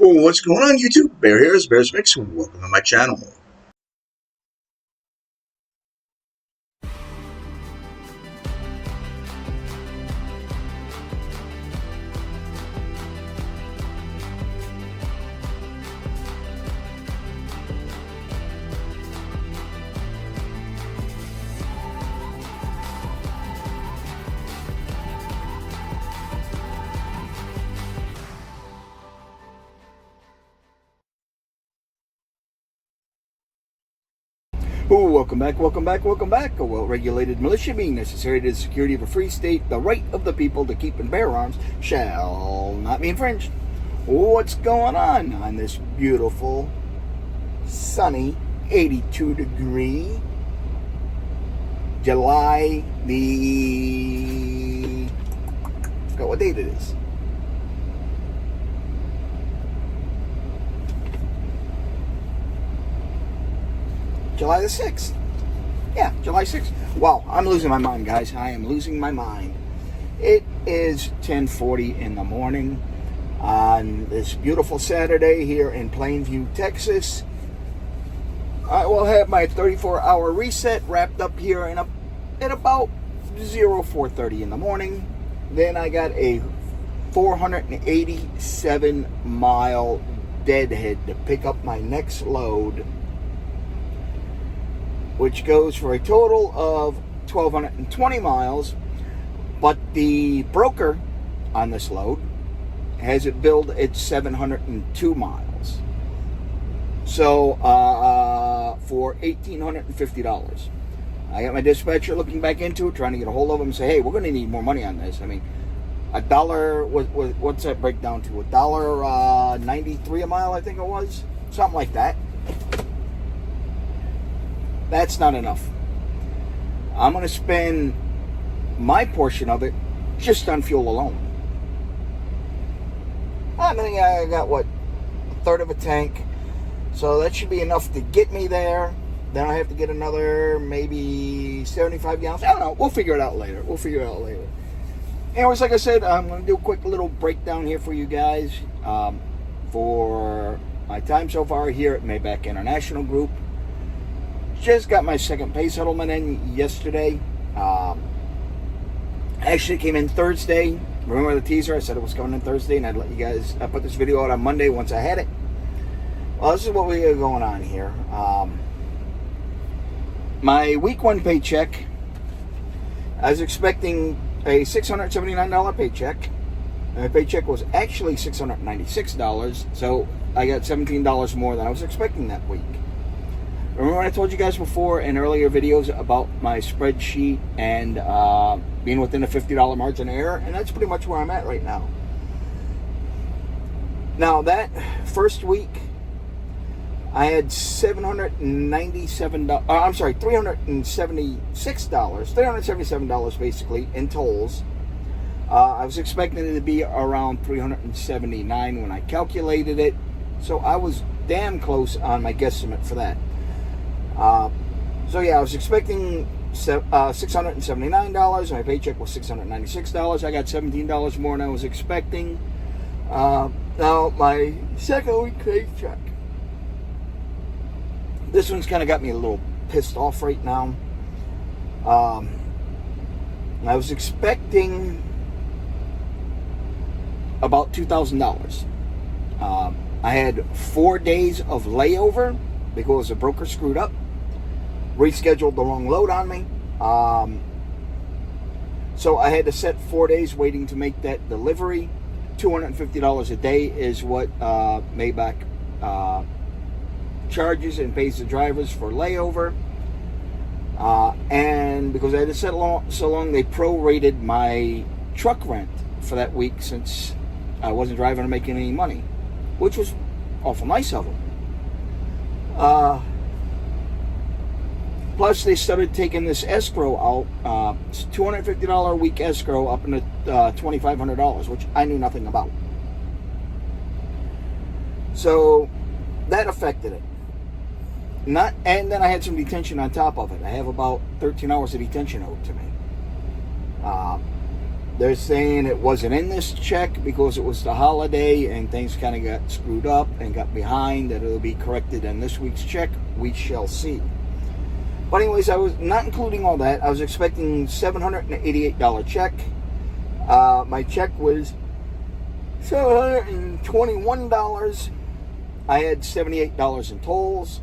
Oh, what's going on YouTube? Bear here is Bear's Mix. Welcome to my channel. Oh, welcome back. A well-regulated militia being necessary to the security of a free state, the right of the people to keep and bear arms shall not be infringed. What's going on this beautiful, sunny, 82-degree July the... I forgot what date it is. July the 6th. Yeah, July 6th. Wow, I'm losing my mind, guys. I am losing my mind. It is 10:40 in the morning on this beautiful Saturday here in Plainview, Texas. I will have my 34-hour reset wrapped up here at about 04:30 in the morning. Then I got a 487-mile deadhead to pick up my next load, which goes for a total of 1,220 miles, but the broker on this load has it billed at 702 miles. So, for $1,850. I got my dispatcher looking back into it, trying to get a hold of him and say, hey, we're going to need more money on this. I mean, what's that break down to? $1.93 a mile, I think it was. Something like that. That's not enough. I'm going to spend my portion of it just on fuel alone. I mean, I got, a third of a tank. So that should be enough to get me there. Then I have to get another maybe 75 gallons. I don't know. We'll figure it out later. Anyways, like I said, I'm going to do a quick little breakdown here for you guys for my time so far here at Maybach International Group. Just got my second pay settlement in yesterday. Actually came in Thursday. Remember the teaser? I said it was coming in Thursday, and I'd let you guys. I put this video out on Monday once I had it. Well, this is what we got going on here. My week one paycheck, I was expecting a $679 paycheck. My paycheck was actually $696, so I got $17 more than I was expecting that week. Remember when I told you guys before in earlier videos about my spreadsheet and being within a $50 margin of error? And that's pretty much where I'm at right now. Now, that first week, I had $377 basically in tolls. I was expecting it to be around $379 when I calculated it. So I was damn close on my guesstimate for that. So yeah, I was expecting $679. My paycheck was $696. I got $17 more than I was expecting. Now my second week paycheck. This one's kind of got me a little pissed off right now. I was expecting about $2,000. I had 4 days of layover because the broker screwed up, rescheduled the wrong load on me. So I had to set 4 days waiting to make that delivery. $250 a day is what Maybach charges and pays the drivers for layover. And because I had to set so long, they prorated my truck rent for that week since I wasn't driving or making any money, which was awful nice of them. Plus, they started taking this escrow out, $250 a week escrow up into $2,500, which I knew nothing about. So that affected it. And then I had some detention on top of it. I have about 13 hours of detention owed to me. They're saying it wasn't in this check because it was the holiday and things kind of got screwed up and got behind, that it'll be corrected in this week's check. We shall see. But anyways, I was not including all that. I was expecting $788 check. My check was $721. I had $78 in tolls.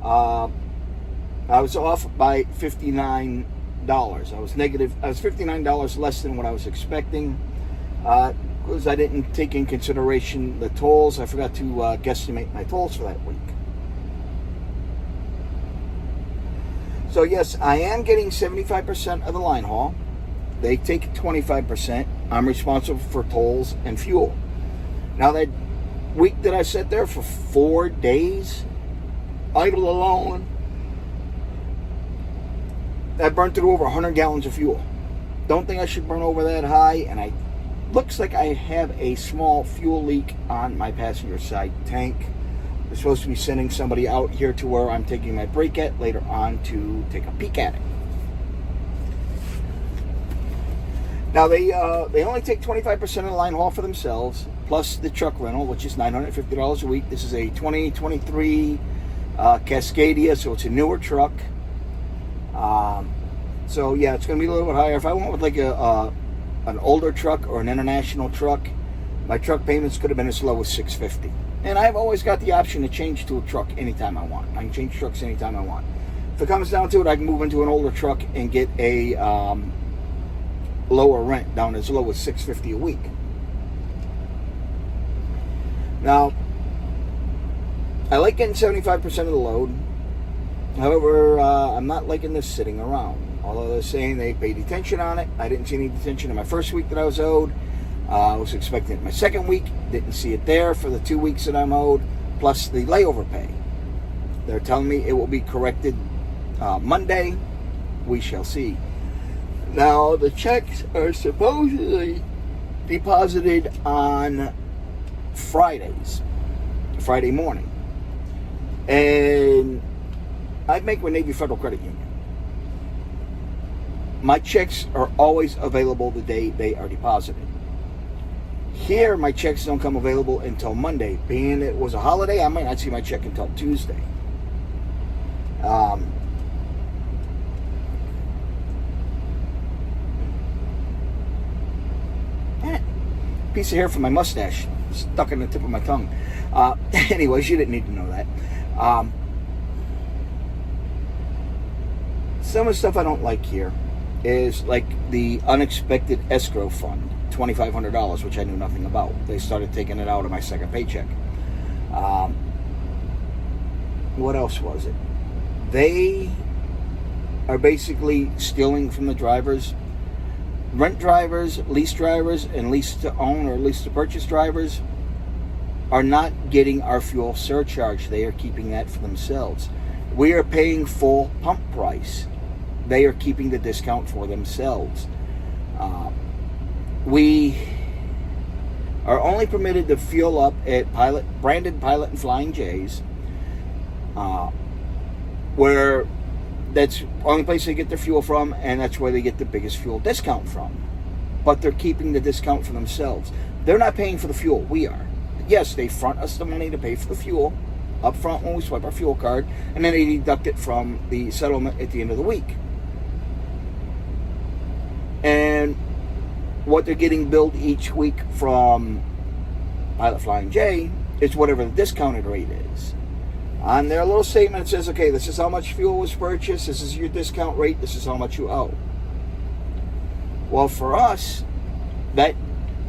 I was off by $59. I was $59 less than what I was expecting, because I didn't take in consideration the tolls. I forgot to guesstimate my tolls for that week. So yes, I am getting 75% of the line haul. They take 25%. I'm responsible for tolls and fuel. Now, that week that I sat there for 4 days, idle alone, I burned through over 100 gallons of fuel. Don't think I should burn over that high, and looks like I have a small fuel leak on my passenger side tank. They're supposed to be sending somebody out here to where I'm taking my break at later on to take a peek at it. Now, they only take 25% of the line haul for themselves, plus the truck rental, which is $950 a week. This is a 2023 Cascadia, so it's a newer truck. So yeah, it's going to be a little bit higher. If I went with like an older truck or an international truck, my truck payments could have been as low as $650. And I've always got the option to change to a truck anytime I want. I can change trucks anytime I want. If it comes down to it, I can move into an older truck and get a lower rent, down as low as $650 a week. Now, I like getting 75% of the load. However, I'm not liking this sitting around. Although they're saying they pay detention on it. I didn't see any detention in my first week that I was owed. I was expecting it my second week. Didn't see it there for the 2 weeks that I'm owed, plus the layover pay. They're telling me it will be corrected Monday. We shall see. Now, the checks are supposedly deposited on Friday morning. And I make with Navy Federal Credit Union. My checks are always available the day they are deposited. Here, my checks don't come available until Monday. Being it was a holiday, I might not see my check until Tuesday. Piece of hair from my mustache stuck in the tip of my tongue. Anyways, you didn't need to know that. Some of the stuff I don't like here is like the unexpected escrow fund, $2,500, which I knew nothing about. They started taking it out of my second paycheck. What else was it? They are basically stealing from the drivers. Rent drivers, and lease to own or lease to purchase drivers are not getting our fuel surcharge. They are keeping that for themselves. We are paying full pump price. They are keeping the discount for themselves. We are only permitted to fuel up at branded Pilot and Flying J's, where that's the only place they get their fuel from, and that's where they get the biggest fuel discount from. But they're keeping the discount for themselves. They're not paying for the fuel. We are. Yes, they front us the money to pay for the fuel up front when we swipe our fuel card, and then they deduct it from the settlement at the end of the week. And what they're getting billed each week from Pilot Flying J is whatever the discounted rate is. On their little statement, it says, okay, this is how much fuel was purchased, this is your discount rate, this is how much you owe. Well, for us, that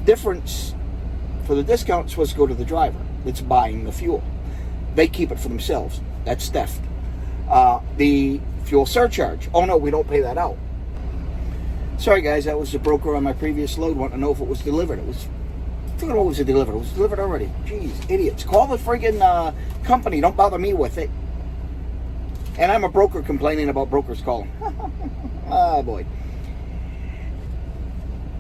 difference for the discount is supposed to go to the driver that's buying the fuel. They keep it for themselves. That's theft. The fuel surcharge, oh no, we don't pay that out. Sorry guys, that was the broker on my previous load wanting to know if it was delivered. It was, I think it was delivered. It was delivered already. Jeez, idiots. Call the friggin' company. Don't bother me with it. And I'm a broker complaining about brokers calling. Oh boy.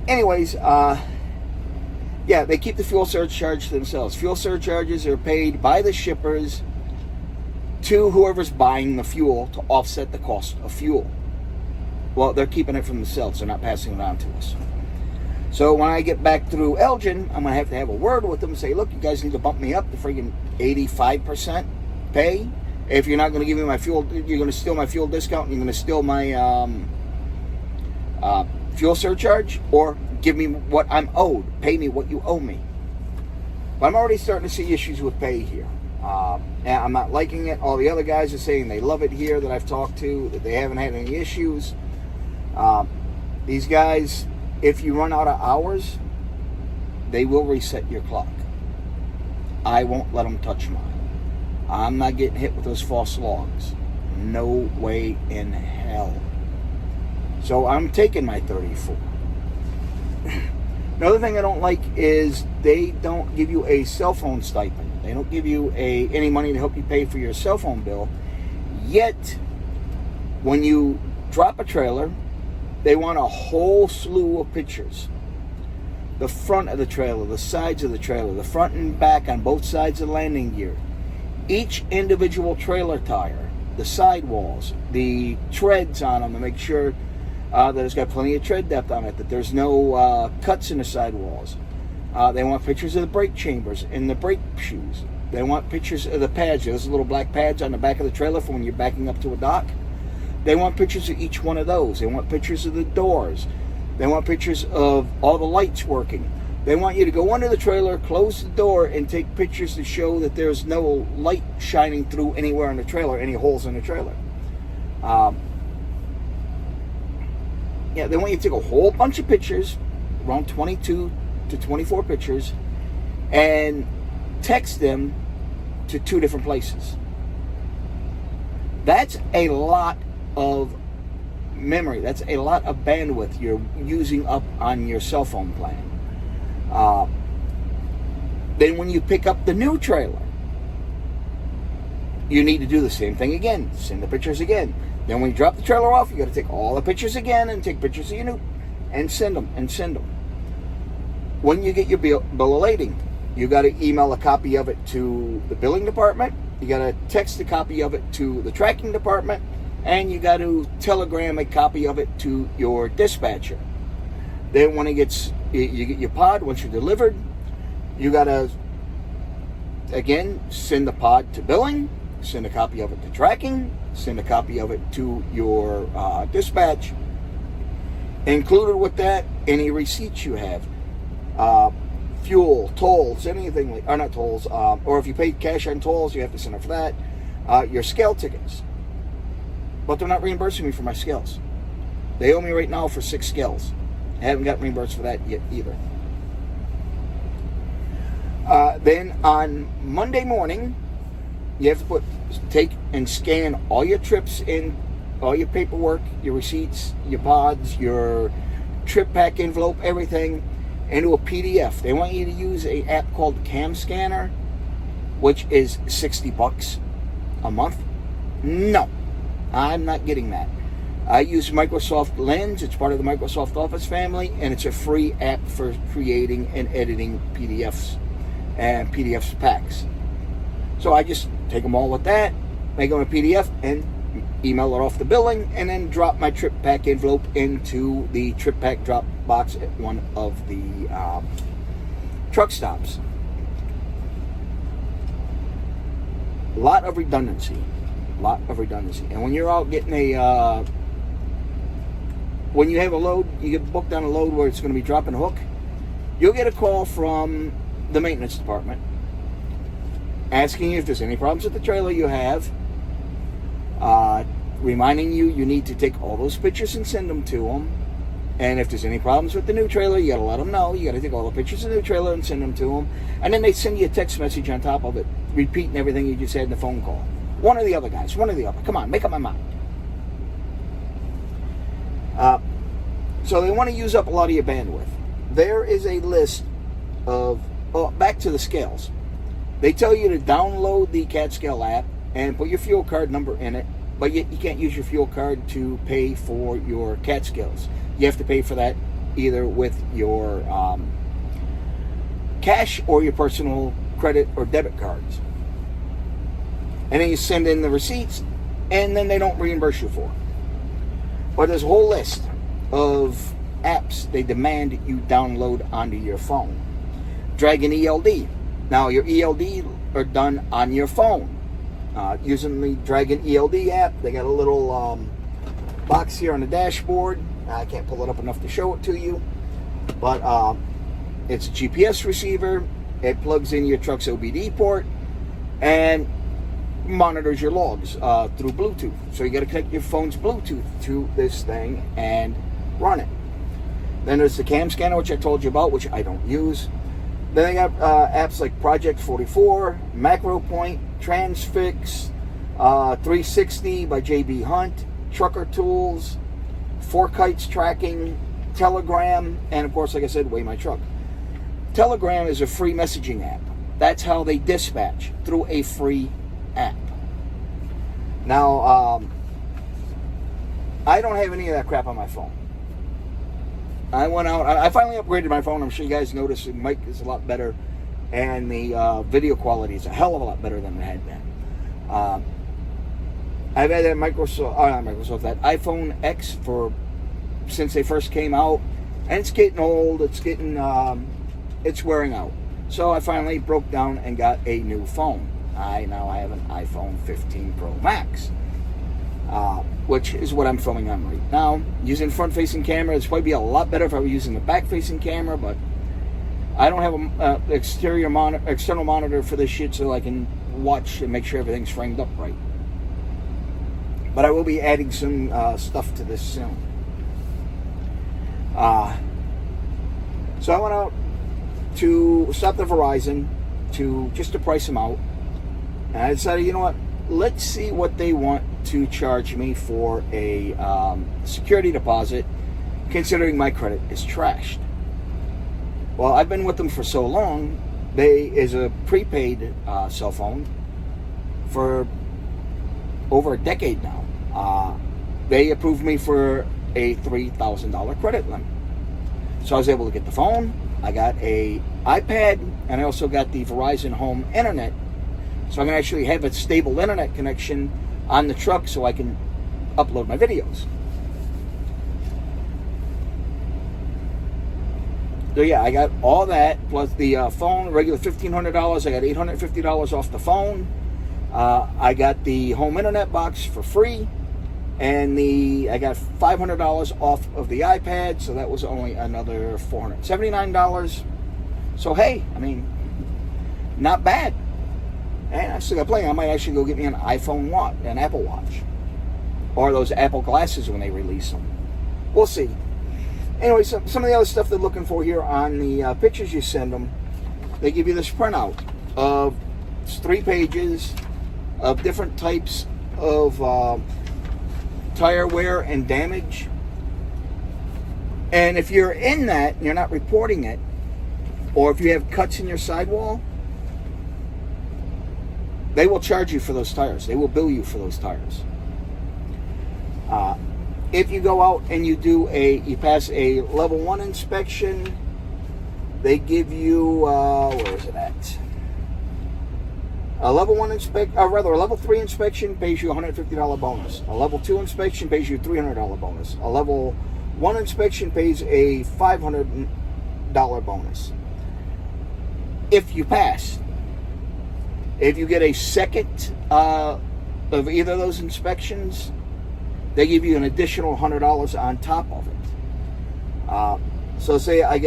Anyways, yeah, they keep the fuel surcharge to themselves. Fuel surcharges are paid by the shippers to whoever's buying the fuel to offset the cost of fuel. Well, they're keeping it for themselves. They're not passing it on to us. So when I get back through Elgin, I'm going to have a word with them and say, look, you guys need to bump me up to freaking 85% pay. If you're not going to give me my fuel, you're going to steal my fuel discount, and you're going to steal my fuel surcharge, or give me what I'm owed. Pay me what you owe me. But I'm already starting to see issues with pay here. And I'm not liking it. All the other guys are saying they love it here that I've talked to, that they haven't had any issues. These guys, if you run out of hours, they will reset your clock. I won't let them touch mine. I'm not getting hit with those false logs. No way in hell. So I'm taking my 34. Another thing I don't like is they don't give you a cell phone stipend. They don't give you any money to help you pay for your cell phone bill. Yet, when you drop a trailer, they want a whole slew of pictures. The front of the trailer, the sides of the trailer, the front and back on both sides of the landing gear. Each individual trailer tire, the sidewalls, the treads on them to make sure that it's got plenty of tread depth on it, that there's no cuts in the sidewalls. They want pictures of the brake chambers and the brake shoes. They want pictures of the pads. Those little black pads on the back of the trailer for when you're backing up to a dock. They want pictures of each one of those. They want pictures of the doors. They want pictures of all the lights working. They want you to go under the trailer, close the door, and take pictures to show that there's no light shining through anywhere in the trailer, any holes in the trailer. They want you to take a whole bunch of pictures, around 22 to 24 pictures, and text them to 2 different places. That's a lot of memory. That's a lot of bandwidth you're using up on your cell phone plan. Then when you pick up the new trailer, you need to do the same thing again. Send the pictures again. Then when you drop the trailer off, you got to take all the pictures again and take pictures of your new and send them. When you get your bill of lading, you got to email a copy of it to the billing department. You got to text a copy of it to the tracking department, and you got to telegram a copy of it to your dispatcher. Then when you get your pod, once you're delivered, you got to again send the pod to billing, send a copy of it to tracking, send a copy of it to your dispatch. Included with that, any receipts you have, fuel, tolls, anything like, or not tolls, or if you paid cash on tolls, you have to send it for that. Your scale tickets, but they're not reimbursing me for my scales. They owe me right now for 6 scales. I haven't got reimbursed for that yet either. Then on Monday morning, you have to take and scan all your trips in, all your paperwork, your receipts, your pods, your trip pack envelope, everything, into a PDF. They want you to use an app called Cam Scanner, which is $60 a month. No, I'm not getting that. I use Microsoft Lens. It's part of the Microsoft Office family, and it's a free app for creating and editing PDFs and PDF packs. So I just take them all with that, make them a PDF, and email it off the billing, and then drop my trip pack envelope into the trip pack drop box at one of the truck stops. A lot of redundancy. And when you're out getting when you have a load, you get booked on a load where it's going to be dropping a hook, you'll get a call from the maintenance department asking you if there's any problems with the trailer you have, reminding you need to take all those pictures and send them to them. And if there's any problems with the new trailer, you got to let them know. You got to take all the pictures of the new trailer and send them to them. And then they send you a text message on top of it, repeating everything you just said in the phone call. One or the other, guys. One or the other. Come on, make up my mind. So they want to use up a lot of your bandwidth. There is a list of, back to the scales. They tell you to download the CATScale app and put your fuel card number in it, but yet you can't use your fuel card to pay for your CATScales. You have to pay for that either with your cash or your personal credit or debit cards. And then you send in the receipts, and then they don't reimburse you for it. But there's a whole list of apps they demand you download onto your phone. Dragon ELD. Now, your ELD are done on your phone. Using the Dragon ELD app, they got a little box here on the dashboard. I can't pull it up enough to show it to you, but it's a GPS receiver. It plugs in your truck's OBD port and monitors your logs through Bluetooth. So you got to connect your phone's Bluetooth to this thing and run it. Then there's the cam scanner, which I told you about, which I don't use. Then they got apps like Project 44, Macro Point, Transfix, 360 by JB Hunt, Trucker Tools, Four Kites Tracking, Telegram, and of course, like I said, Weigh My Truck. Telegram is a free messaging app. That's how they dispatch, through a free app. Now, I don't have any of that crap on my phone. I went out, I finally upgraded my phone. I'm sure you guys noticed the mic is a lot better, and the video quality is a hell of a lot better than it had been. I've had that that iPhone X since they first came out, and it's getting old. It's getting, it's wearing out. So I finally broke down and got a new phone. I now have an iPhone 15 Pro Max, which is what I'm filming on right now. Using front-facing camera, it's probably be a lot better if I were using the back-facing camera, but I don't have an external monitor for this shit, so I can watch and make sure everything's framed up right. But I will be adding some stuff to this soon. So I went out to stop the Verizon just to price them out, and I decided, you know what? Let's see what they want to charge me for a security deposit, considering my credit is trashed. Well, I've been with them for so long. They is a prepaid cell phone for over a decade now. They approved me for a $3,000 credit limit. So I was able to get the phone. I got a iPad, and I also got the Verizon Home Internet. So I'm going to actually have a stable internet connection on the truck so I can upload my videos. So yeah, I got all that, plus the phone, regular $1,500. I got $850 off the phone. I got the home internet box for free. And I got $500 off of the iPad, so that was only another $479. So hey, I mean, not bad. And I still got plenty. I might actually go get me an Apple Watch, or those Apple glasses when they release them. We'll see. Anyway, some of the other stuff they're looking for here on the pictures you send them, they give you this printout of 3 pages of different types of tire wear and damage. And if you're in that and you're not reporting it, or if you have cuts in your sidewall, they will charge you for those tires. They will bill you for those tires. If you go out and you pass a level 1 inspection, they give you, where is it at? A level 3 inspection pays you a $150 bonus. A level 2 inspection pays you a $300 bonus. A level 1 inspection pays a $500 bonus. If you pass. If you get a second of either of those inspections, they give you an additional $100 on top of it. So say I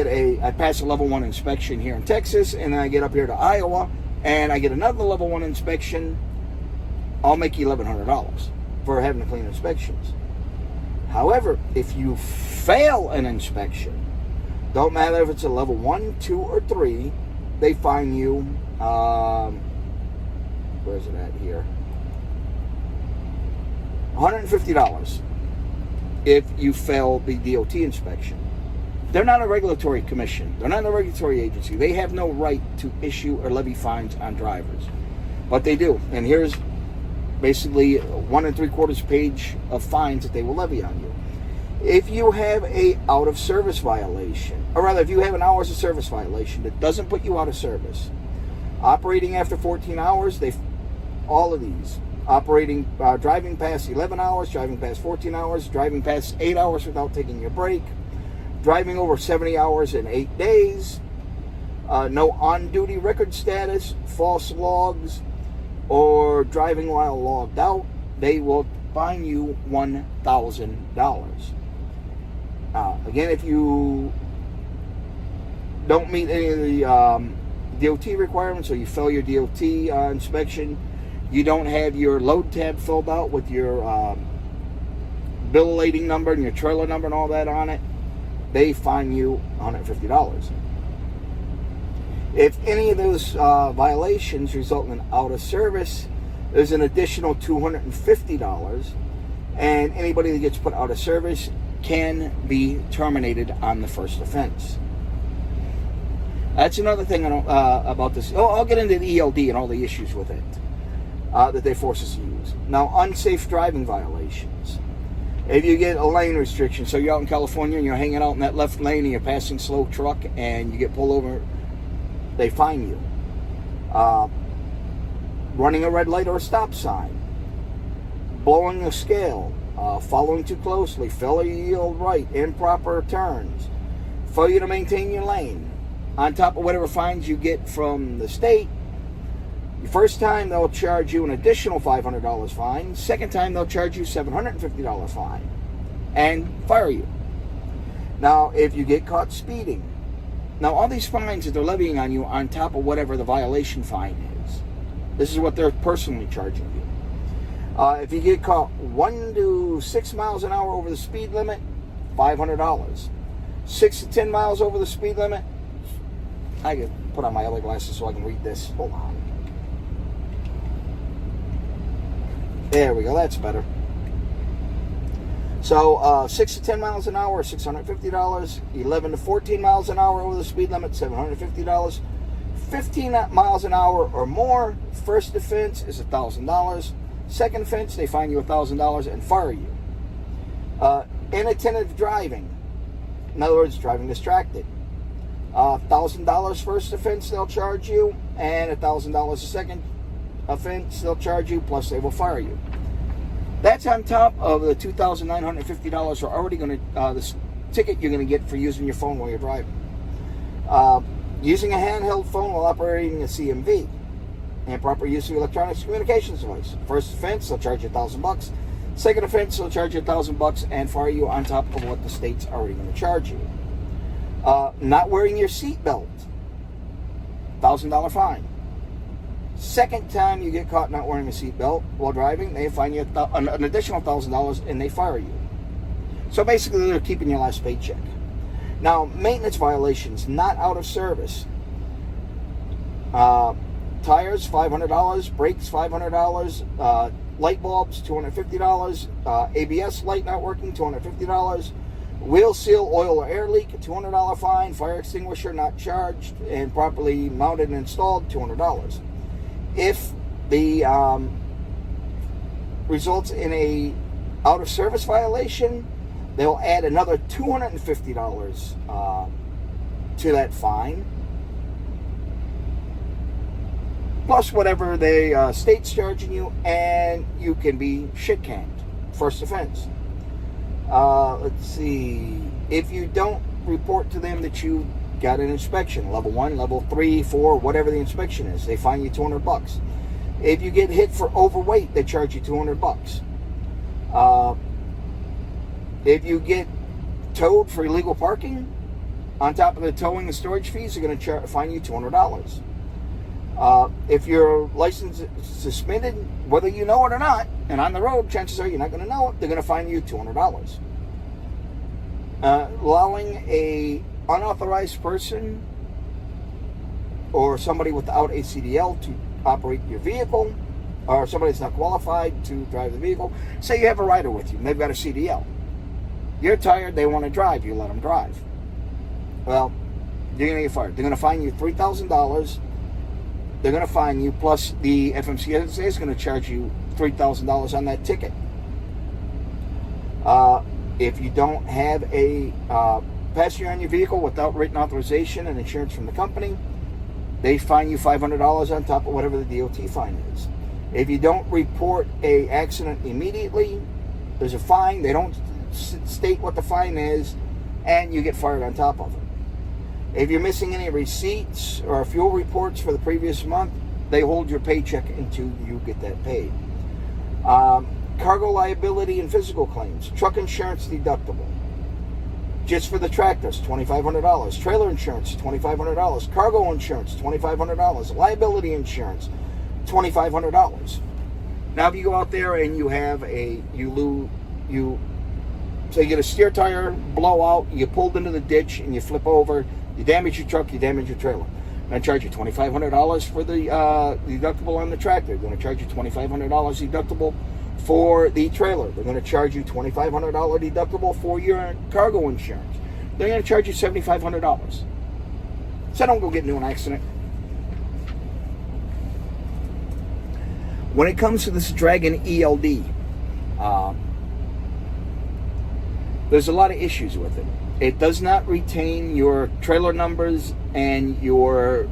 pass a level 1 inspection here in Texas, and then I get up here to Iowa, and I get another level 1 inspection, I'll make you $1,100 for having to clean inspections. However, if you fail an inspection, don't matter if it's a level 1, 2, or 3, they fine you, where is it at here? $150 if you fail the DOT inspection. They're not a regulatory commission. They're not a regulatory agency. They have no right to issue or levy fines on drivers. But they do. And here's basically 1 3/4 page of fines that they will levy on you. If you have a out of service violation, or rather if you have an hours of service violation that doesn't put you out of service, operating after 14 hours, all of these, driving past 11 hours, driving past 14 hours, driving past 8 hours without taking your break, driving over 70 hours in 8 days, no on-duty record status, false logs, or driving while logged out, they will fine you $1,000. Again, if you don't meet any of the DOT requirements, or you fail your DOT inspection, you don't have your load tab filled out with your bill of lading number and your trailer number and all that on it, they fine you $150. If any of those violations result in out of service, there's an additional $250, and anybody that gets put out of service can be terminated on the first offense. That's another thing about this. I'll get into the ELD and all the issues with it that they force us to use. Now, unsafe driving violations. If you get a lane restriction, so you're out in California and you're hanging out in that left lane and you're passing slow truck and you get pulled over, they fine you. Running a red light or a stop sign, blowing a scale, following too closely, failure to yield right, improper turns, failure to maintain your lane, on top of whatever fines you get from the state. The first time they'll charge you an additional $500 fine. Second time they'll charge you $750 fine and fire you. Now, if you get caught speeding, now all these fines that they're levying on you on top of whatever the violation fine is, this is what they're personally charging you. If you get caught 1 to 6 miles an hour over the speed limit, $500. 6 to 10 miles over the speed limit. I can put on my other glasses so I can read this. Hold on. There we go, that's better. So 6 to 10 miles an hour, $650. 11 to 14 miles an hour over the speed limit, $750. 15 miles an hour or more, first offense is $1,000. Second offense, they fine you $1,000 and fire you. Inattentive driving, in other words, driving distracted. $1,000 first offense they'll charge you, and $1,000 a second offense they'll charge you, plus they will fire you. That's on top of the $2,950 are already going to this ticket you're going to get for using your phone while you're driving. Using a handheld phone while operating a CMV, and proper use of electronic communications device. First offense, they'll charge you $1,000. Second offense, they'll charge you $1,000 and fire you on top of what the state's already going to charge you. Not wearing your seatbelt, $1,000 fine. Second time you get caught not wearing a seatbelt while driving, they fine you an additional $1,000 and they fire you. So basically, they're keeping your last paycheck. Now, maintenance violations, not out of service. Tires, $500. Brakes, $500. Light bulbs, $250. ABS light not working, $250. Wheel seal, oil or air leak, $200 fine. Fire extinguisher not charged and properly mounted and installed, $200. If the results in a out of service violation, they'll add another $250 to that fine, plus whatever the state's charging you, and you can be shit canned. First offense. Let's see. If you don't report to them that you got an inspection, level 1, level 3, 4, whatever the inspection is, they fine you $200. If you get hit for overweight, they charge you $200. If you get towed for illegal parking, on top of the towing and storage fees, they're going to fine you $200. If your license is suspended, whether you know it or not, and on the road, chances are you're not going to know it, they're going to fine you $200. Allowing a unauthorized person or somebody without a CDL to operate your vehicle, or somebody that's not qualified to drive the vehicle. Say you have a rider with you and they've got a CDL. You're tired, they want to drive, you let them drive. Well, you're going to get fired. They're going to fine you $3,000. They're going to fine you, plus the FMCSA is going to charge you $3,000 on that ticket. If you don't have a passenger on your vehicle without written authorization and insurance from the company, they fine you $500 on top of whatever the DOT fine is. If you don't report a accident immediately, there's a fine. They don't state what the fine is, and you get fired on top of it. If you're missing any receipts or fuel reports for the previous month, they hold your paycheck until you get that paid. Cargo liability and physical claims, truck insurance deductible. Just for the tractors, $2,500. Trailer insurance, $2,500. Cargo insurance, $2,500. Liability insurance, $2,500. Now, if you go out there and you have you get a steer tire blowout, you pulled into the ditch and you flip over, you damage your truck, you damage your trailer. They're going to charge you $2,500 for the deductible on the tractor. They're going to charge you $2,500 deductible for the trailer. They're going to charge you $2,500 deductible for your cargo insurance. They're going to charge you $7,500. So don't go get into an accident. When it comes to this Dragon ELD, there's a lot of issues with it. It does not retain your trailer numbers and your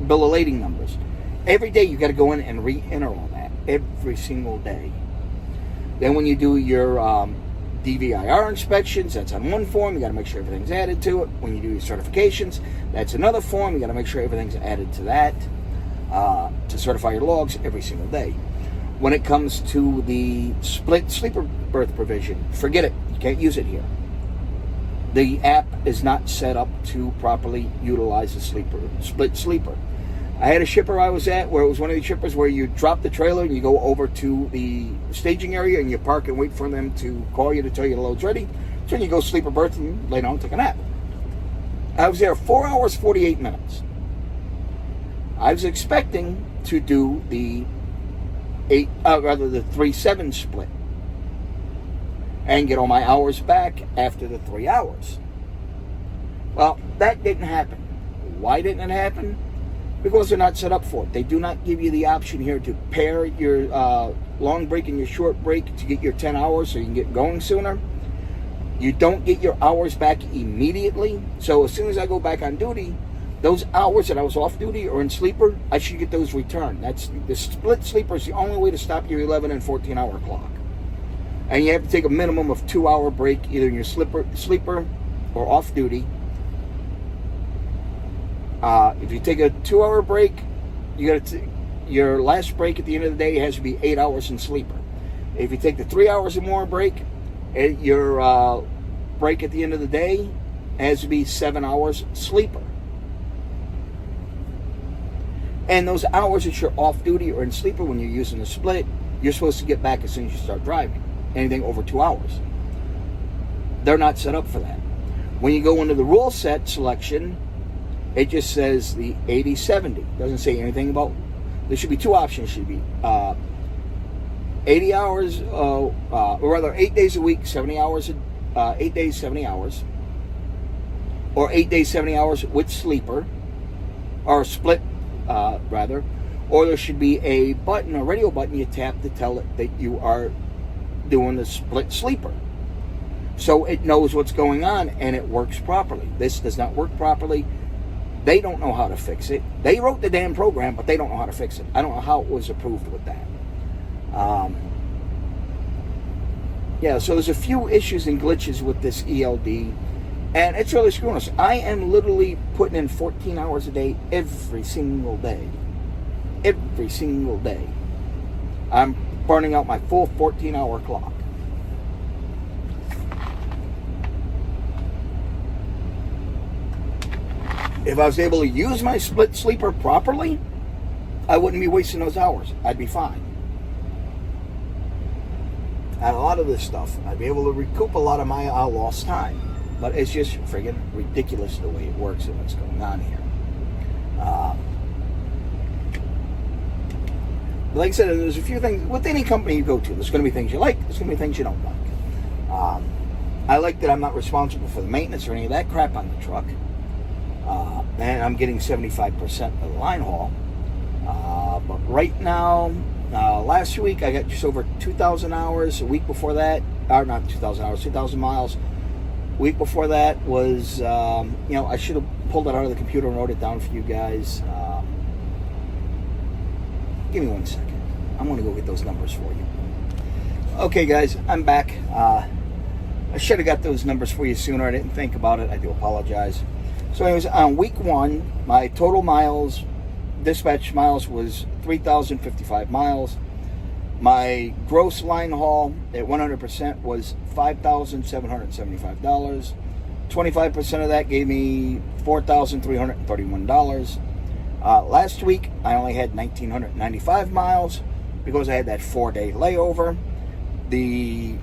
bill of lading numbers. Every day you got to go in and re-enter all that. Every single day. Then when you do your DVIR inspections, that's on one form. You got to make sure everything's added to it. When you do your certifications, that's another form. You got to make sure everything's added to that to certify your logs every single day. When it comes to the split sleeper berth provision, forget it. You can't use it here. The app is not set up to properly utilize the split sleeper. I had a shipper I was at where it was one of these shippers where you drop the trailer and you go over to the staging area and you park and wait for them to call you to tell you the load's ready. So you go sleeper berth and lay down and take a nap. I was there 4 hours, 48 minutes. I was expecting to do the 3-7 split and get all my hours back after the 3 hours. Well, that didn't happen. Why didn't it happen? Because they're not set up for it. They do not give you the option here to pair your long break and your short break to get your 10 hours so you can get going sooner. You don't get your hours back immediately. So as soon as I go back on duty, those hours that I was off duty or in sleeper, I should get those returned. That's the split sleeper is the only way to stop your 11 and 14 hour clock. And you have to take a minimum of 2 hour break either in your sleeper or off duty. If you take a 2 hour break, you got to your last break at the end of the day has to be 8 hours in sleeper. If you take the 3 hours or more break, your break at the end of the day has to be 7 hours sleeper. And those hours that you're off duty or in sleeper when you're using the split, you're supposed to get back as soon as you start driving. Anything over 2 hours. They're not set up for that. When you go into the rule set selection, it just says the 80-70. Doesn't say anything about, there should be two options. Should be 80 hours, or rather 8 days a week, 70 hours, 8 days, 70 hours. Or 8 days, 70 hours with sleeper, or split, rather. Or there should be a button, a radio button you tap to tell it that you are doing the split sleeper. So it knows what's going on and it works properly. This does not work properly. They don't know how to fix it. They wrote the damn program, but they don't know how to fix it. I don't know how it was approved with that. Yeah, so there's a few issues and glitches with this ELD, and it's really screwing us. I am literally putting in 14 hours a day every single day. Every single day. I'm burning out my full 14-hour clock. If I was able to use my split sleeper properly, I wouldn't be wasting those hours. I'd be fine. And a lot of this stuff, I'd be able to recoup a lot of my lost time. But it's just friggin' ridiculous the way it works and what's going on here. Like I said, there's a few things with any company you go to. There's going to be things you like. There's going to be things you don't like. I like that I'm not responsible for the maintenance or any of that crap on the truck. And I'm getting 75% of the line haul. But right now, last week I got just over 2,000 hours. A week before that, or not 2,000 hours, 2,000 miles. Week before that was, I should have pulled it out of the computer and wrote it down for you guys. Give me 1 second. I'm going to go get those numbers for you. Okay, guys, I'm back. I should have got those numbers for you sooner. I didn't think about it. I do apologize. So anyways, on week 1, my total miles, dispatch miles, was 3,055 miles. My gross line haul at 100% was $5,775. 25% of that gave me $4,331. Last week, I only had 1,995 miles because I had that 4-day layover. The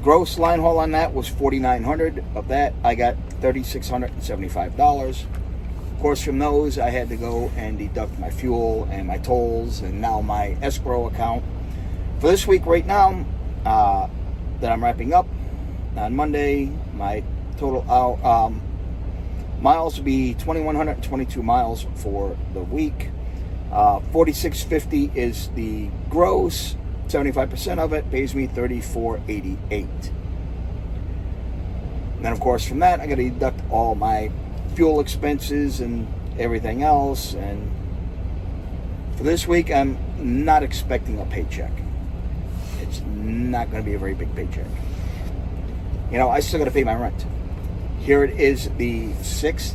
gross line haul on that was 4,900. Of that, I got $3,675. Of course, from those, I had to go and deduct my fuel and my tolls and now my escrow account. For this week right now, that I'm wrapping up on Monday, my total miles will be 2,122 miles for the week. 4,650 is the gross. 75% of it pays me $3,488. Then, of course, from that, I got to deduct all my fuel expenses and everything else. And for this week, I'm not expecting a paycheck. It's not going to be a very big paycheck. You know, I still got to pay my rent. Here it is, the 6th,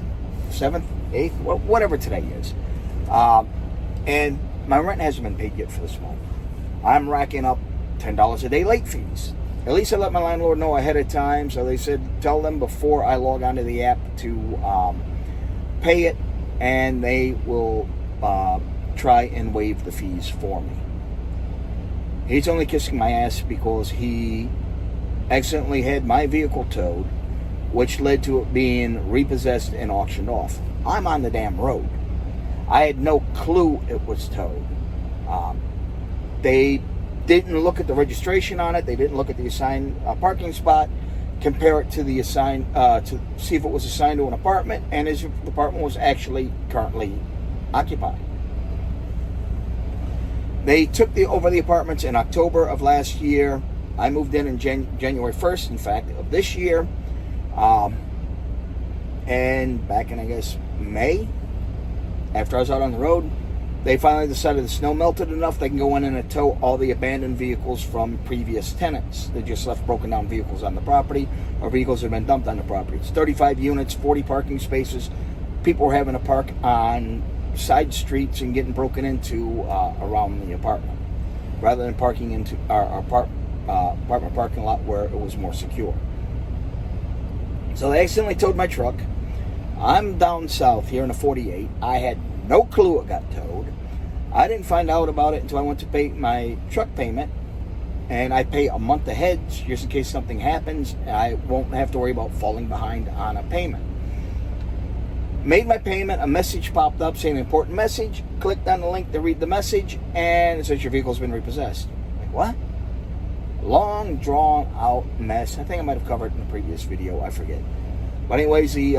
7th, 8th, whatever today is. And my rent hasn't been paid yet for this month. I'm racking up $10 a day late fees. At least I let my landlord know ahead of time. So they said, tell them before I log onto the app to pay it, and they will try and waive the fees for me. He's only kissing my ass because he accidentally had my vehicle towed, which led to it being repossessed and auctioned off. I'm on the damn road. I had no clue it was towed. They didn't look at the registration on it. They didn't look at the assigned parking spot, compare it to the assigned, to see if it was assigned to an apartment, and his apartment was actually currently occupied. They took over the apartments in October of last year. I moved in January 1st, in fact, of this year. And back in, I guess, May, after I was out on the road, they finally decided the snow melted enough they can go in and tow all the abandoned vehicles from previous tenants. They just left broken down vehicles on the property, or vehicles that have been dumped on the property. It's 35 units, 40 parking spaces. People were having to park on side streets and getting broken into around the apartment, rather than parking into our apartment parking lot where it was more secure. So they accidentally towed my truck. I'm down south here in a 48. I had no clue it got towed. I didn't find out about it until I went to pay my truck payment, and I pay a month ahead just in case something happens. I won't have to worry about falling behind on a payment. Made my payment, a message popped up saying important message. Clicked on the link to read the message, and it says your vehicle's been repossessed. Like, what? Long, drawn out mess. I think I might have covered it in a previous video, I forget. But anyways, the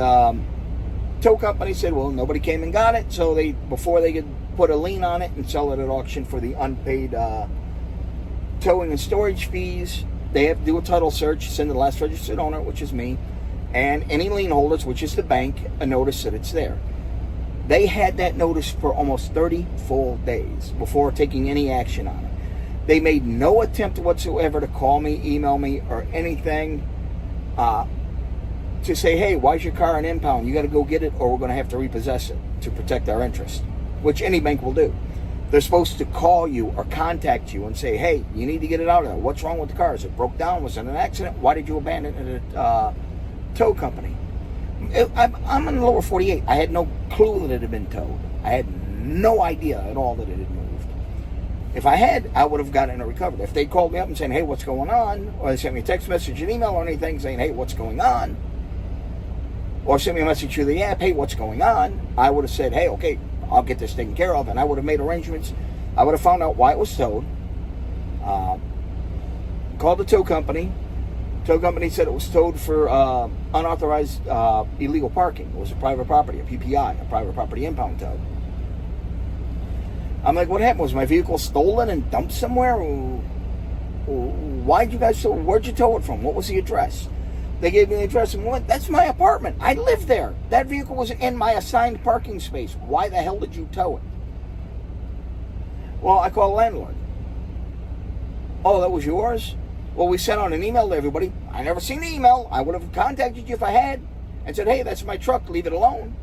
tow company said, well, nobody came and got it, so before they could put a lien on it and sell it at auction for the unpaid towing and storage fees, they have to do a title search, send the last registered owner, which is me, and any lien holders, which is the bank, a notice that it's there. They had that notice for almost 30 full days before taking any action on it. They made no attempt whatsoever to call me, email me, or anything to say, hey, why's your car an impound? You got to go get it, or we're going to have to repossess it to protect our interest, which any bank will do. They're supposed to call you or contact you and say, hey, you need to get it out of there. What's wrong with the car? Is it broke down? Was it an accident? Why did you abandon it at a tow company? I'm in the lower 48. I had no clue that it had been towed. I had no idea at all that it had moved. If I had, I would have gotten it recovered. If they called me up and said, hey, what's going on? Or they sent me a text message, an email, or anything saying, hey, what's going on? Or sent me a message through the app, hey, what's going on? I would have said, hey, okay, I'll get this taken care of. And I would have made arrangements. I would have found out why it was towed. Called the tow company. Tow company said it was towed for unauthorized illegal parking. It was a private property, a PPI, a private property impound tow. I'm like, what happened? Was my vehicle stolen and dumped somewhere? Where'd you tow it from? What was the address? They gave me the address and went, that's my apartment. I live there. That vehicle was in my assigned parking space. Why the hell did you tow it? Well, I called the landlord. Oh, that was yours? Well, we sent out an email to everybody. I never seen the email. I would have contacted you if I had and said, hey, that's my truck, leave it alone.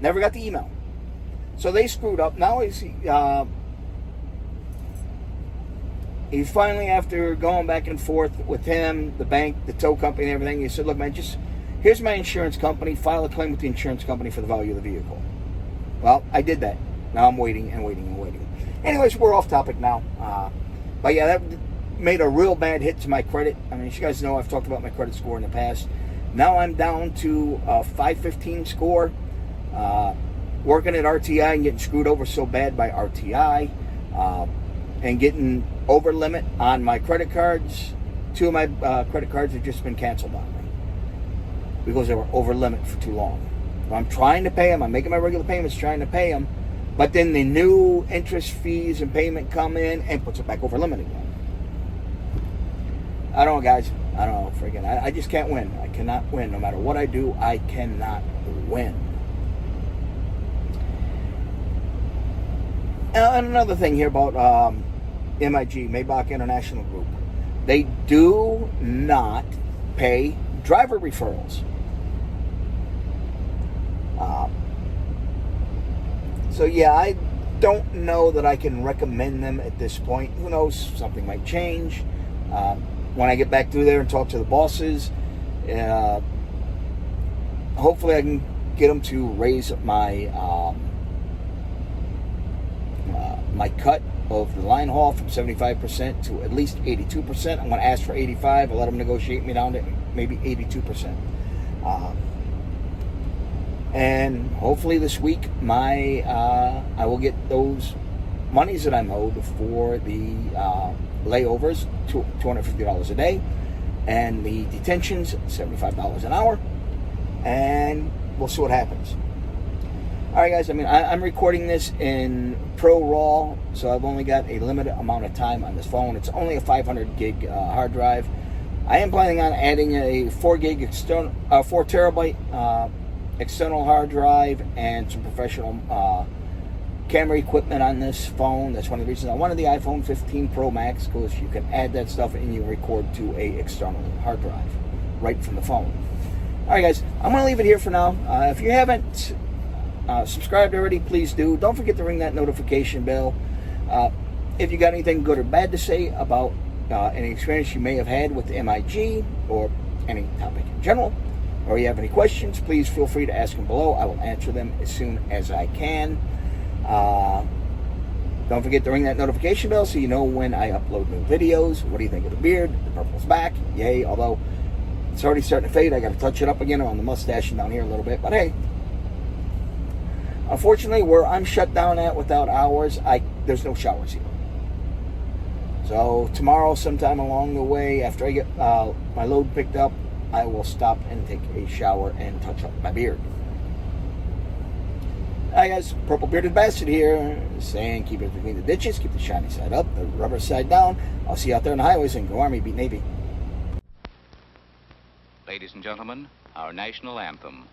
Never got the email. So they screwed up. Now he's finally, after going back and forth with him, the bank, the tow company, and everything, he said, look, man, here's my insurance company. File a claim with the insurance company for the value of the vehicle. Well, I did that. Now I'm waiting and waiting and waiting. Anyways, we're off topic now. But yeah, that made a real bad hit to my credit. I mean, you guys know I've talked about my credit score in the past. Now I'm down to a 515 score. Working at RTI and getting screwed over so bad by RTI. And getting over limit on my credit cards. 2 of my credit cards have just been canceled on me because they were over limit for too long. I'm trying to pay them. I'm making my regular payments, trying to pay them. But then the new interest fees and payment come in and puts it back over limit again. I don't know, guys. I don't know. Freaking, I just can't win. I cannot win. No matter what I do, I cannot win. And another thing here about MIG, Maybach International Group. They do not pay driver referrals. So yeah, I don't know that I can recommend them at this point. Who knows? Something might change. When I get back through there and talk to the bosses, hopefully I can get them to raise my my cut of the line haul from 75% to at least 82%. I'm going to ask for 85. I'll let them negotiate me down to maybe 82%. And hopefully this week I will get those monies that I'm owed for the layovers, $250 a day, and the detentions, $75 an hour, and we'll see what happens. All right, guys, I mean, I'm recording this in Pro Raw, so I've only got a limited amount of time on this phone. It's only a 500 gig hard drive. I am planning on adding a 4 terabyte external hard drive and some professional camera equipment on this phone. That's one of the reasons I wanted the iPhone 15 Pro Max, because you can add that stuff and you record to a external hard drive right from the phone. All right, guys, I'm going to leave it here for now. If you haven't subscribed already, please do. Don't forget to ring that notification bell. If you got anything good or bad to say about any experience you may have had with MIG or any topic in general, or you have any questions, please feel free to ask them below. I will answer them as soon as I can. Don't forget to ring that notification bell so you know when I upload new videos. What do you think of the beard? The purple's back. Yay, although it's already starting to fade. I got to touch it up again on the mustache and down here a little bit. But hey, unfortunately, where I'm shut down at without hours, there's no showers here. So tomorrow, sometime along the way, after I get my load picked up, I will stop and take a shower and touch up my beard. Hi guys, Purple Bearded Bastard here, saying keep it between the ditches, keep the shiny side up, the rubber side down. I'll see you out there on the highways, and go Army, beat Navy. Ladies and gentlemen, our national anthem.